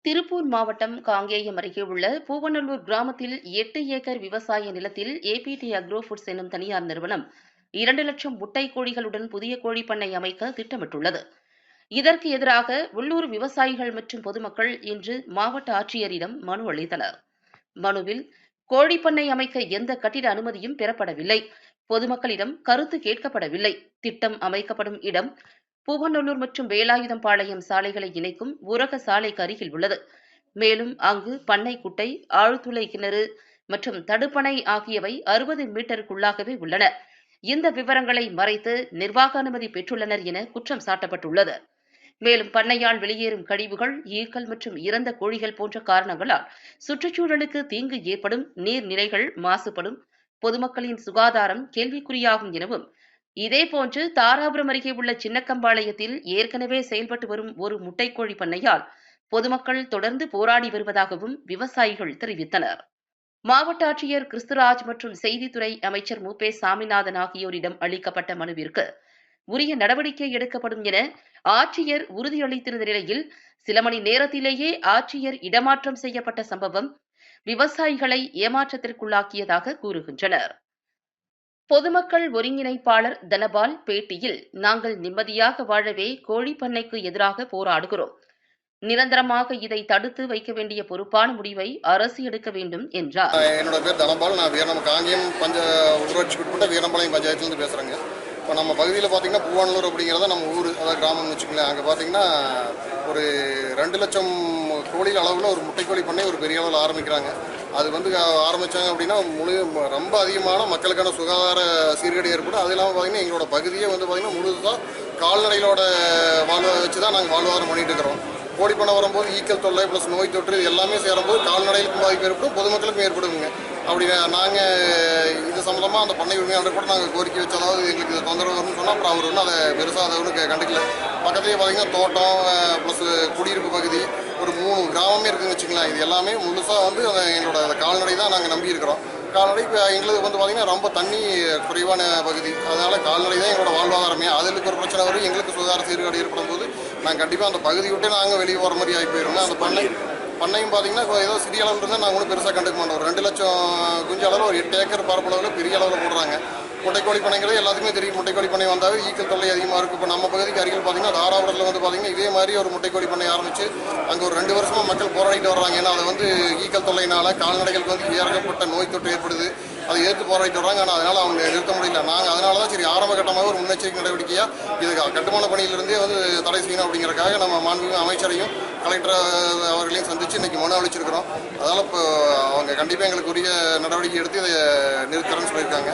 திருப்பூர் மாவட்டம் காங்கேயம் அருகே உள்ள பூவநல்லூர் கிராமத்தில் 8 ஏக்கர் விவசாய நிலத்தில் ஏபிடி அக்ரோ ஃபுட்ஸ் எனும் தனியார் நிறுவனம் 2 லட்சம் முட்டை கோழிகளுடன் புதிய கோழிப்பண்ணை அமைக்க திட்டமிட்டுள்ளது. இதற்கு எதிராக உள்ளூர் விவசாயிகள் மற்றும் பொதுமக்கள் இன்று மாவட்ட ஆட்சியரிடம் மனு அளித்தனர். மனுவில் கோழிப்பண்ணை அமைக்க எந்த கட்டிட அனுமதியும் பெறப்படவில்லை, பொதுமக்களிடம் கருத்து கேட்கப்படவில்லை, திட்டம் அமைக்கப்படும் இடம் பூவநல்லூர் மற்றும் வேலாயுதம்பாளையம் சாலைகளை இணைக்கும் ஊரக சாலைக்கு அருகில் உள்ளது. மேலும் அங்கு பண்ணை குட்டை, ஆழ்துளை கிணறு மற்றும் தடுப்பணை ஆகியவை 60 மீட்டருக்குள்ளாகவே உள்ளன. இந்த விவரங்களை மறைத்து நிர்வாக அனுமதி பெற்றுள்ளனர் என குற்றம் சாட்டப்பட்டுள்ளது. மேலும் பண்ணையால் வெளியேறும் கழிவுகள், ஈக்கள் மற்றும் இறந்த கோழிகள் போன்ற காரணங்களால் சுற்றுச்சூழலுக்கு தீங்கு ஏற்படும், நீர்நிலைகள் மாசுபடும், பொதுமக்களின் சுகாதாரம் கேள்விக்குறியாகும் எனவும், இதேபோன்று தாராபுரம் அருகே உள்ள சின்னக்கம்பாளையத்தில் ஏற்கனவே செயல்பட்டு வரும் ஒரு முட்டைக்கோழி பண்ணையால் பொதுமக்கள் தொடர்ந்து போராடி வருவதாகவும் விவசாயிகள் தெரிவித்தனர். மாவட்ட ஆட்சியர் கிறிஸ்துராஜ் மற்றும் செய்தித்துறை அமைச்சர் மு. சாமிநாதன் ஆகியோரிடம் அளிக்கப்பட்ட மனுவிற்கு உரிய நடவடிக்கை எடுக்கப்படும் என ஆட்சியர் உறுதியளித்திருந்த நிலையில், சில மணி நேரத்திலேயே ஆட்சியர் இடமாற்றம் செய்யப்பட்ட சம்பவம் விவசாயிகளை ஏமாற்றத்திற்குள்ளாக்கியதாக கூறுகின்றனர். பொதுமக்கள் ஒருங்கிணைப்பாளர் தனபால் பேட்டியில், நாங்கள் நிம்மதியாக வாழவே கோழிப்பண்ணைக்கு எதிராக போராடுகிறோம். நிரந்தரமாக இதை தடுத்து வைக்க வேண்டிய பொறுப்பான முடிவை அரசு எடுக்க வேண்டும் என்றார். என்னோட பேர் தனபால். நான் காங்கேயம் ஊராட்சிக்கு உட்பட்ட வீரம்பாளையம் பஞ்சாயத்துலேருந்து பேசுகிறேங்க. இப்போ நம்ம பகுதியில் பார்த்தீங்கன்னா பூவநல்லூர் அப்படிங்கிறத நம்ம ஊர், அதாவது கிராமம்னு வச்சுக்கோங்களேன். அங்கே பார்த்தீங்கன்னா ஒரு 2 லட்சம் கோழிகள் அளவில் ஒரு முட்டைக்கோழி பண்ணை ஒரு பெரிய அளவில் ஆரம்பிக்கிறாங்க. அது ஆரம்பித்தாங்க அப்படின்னா ரொம்ப அதிகமான மக்களுக்கான சுகாதார சீர்கேடு ஏற்படும். அது இல்லாமல் பார்த்தீங்கன்னா எங்களோட பகுதியே பார்த்தீங்கன்னா முழுதாக கால்நடைகளோட வாழ்வை வச்சு தான் நாங்கள் வாழ்வாதாரம் பண்ணிட்டு இருக்கிறோம். கோழி பண்ணை வரும்போது ஈக்கள் தொல்லை ப்ளஸ் நோய் தொற்று இது எல்லாமே சேரும்போது கால்நடைகளுக்கும் பாதிப்பு ஏற்படும், பொதுமக்களுக்கும் ஏற்படுங்க. அப்படி நாங்கள் இது சம்மந்தமாக அந்த பண்ணை உரிமையாளர் கூட நாங்கள் கோரிக்கை வச்சு, அதாவது எங்களுக்கு இது தொந்தரவு வரும்னு சொன்னால் அப்புறம் அவர் அதை பெருசாக அதை ஒன்று கண்டுக்கல. பக்கத்துலேயே பார்த்தீங்கன்னா தோட்டம் ப்ளஸ் குடியிருப்பு பகுதி ஒரு 3 கிராமமே இருக்குதுன்னு வச்சுக்கலாம். இது எல்லாமே முழுசாக எங்களோட கால்நடை தான் நாங்கள் நம்பி இருக்கிறோம். கால்நடை இப்போ எங்களுக்கு பார்த்தீங்கன்னா ரொம்ப தண்ணி குறைவான பகுதி, அதனால் கால்நடை தான் எங்களோட வாழ்வாதாரமே. அதுக்கு ஒரு பிரச்சனை வரும், எங்களுக்கு சுகாதார சீர்கேடு ஏற்படும் போது நாங்கள் கண்டிப்பாக அந்த பகுதி விட்டு நாங்கள் வெளியே போகிற மாதிரி ஆகி போயிருங்க. அந்த பண்ணையும் பார்த்தீங்கன்னா ஏதோ சிறிய அளவில் இருந்தால் நாங்கள் ஒன்றும் பெருசாக கண்டுக்க மாட்டோம். 2 லட்சம் குஞ்சு அளவில் ஒரு 8 ஏக்கர் பரப்பளவில் பெரிய அளவில் போடுறாங்க. முட்டைக்கோழி பண்ணைங்கிறது எல்லாத்துக்குமே தெரியும். முட்டைக்கோழி பண்ணை வந்தாவே ஈக்கள் தொல்லை அதிகமாக இருக்கும். இப்போ நம்ம பகுதிக்கு அருகில் பார்த்தீங்கன்னா தாராபுரத்தில் பார்த்தீங்கன்னா இதே மாதிரி ஒரு முட்டைக்கோழி பண்ணை ஆரம்பித்து அங்கே ஒரு 2 வருஷமாக மக்கள் போராடிட்டு வர்றாங்க. ஏன்னா அதை ஈக்கள் தொல்லையினால் கால்நடைகளுக்கு ஏற்பட்ட நோய் தொற்று ஏற்படுது. அதை எதிர்த்து போராடிட்டு வர்றாங்க. ஆனால் அதனால் அவங்க நிறுத்த முடியல. நாங்கள் அதனால தான் சரி ஆரம்ப கட்டமாக ஒரு முன்னெச்சரிக்கை நடவடிக்கையாக இது கட்டுமான பணியிலிருந்தே தடை செய்யணும் அப்படிங்கிறக்காக நம்ம மாண்புமிகு அமைச்சரையும் கலெக்டர் அவர்களையும் சந்தித்து இன்றைக்கி மனு அளிச்சிருக்கிறோம். அதனால் இப்போ அவங்க கண்டிப்பாக எங்களுக்கு உரிய நடவடிக்கை எடுத்து இதை நிறுத்துறேன்னு சொல்லியிருக்காங்க.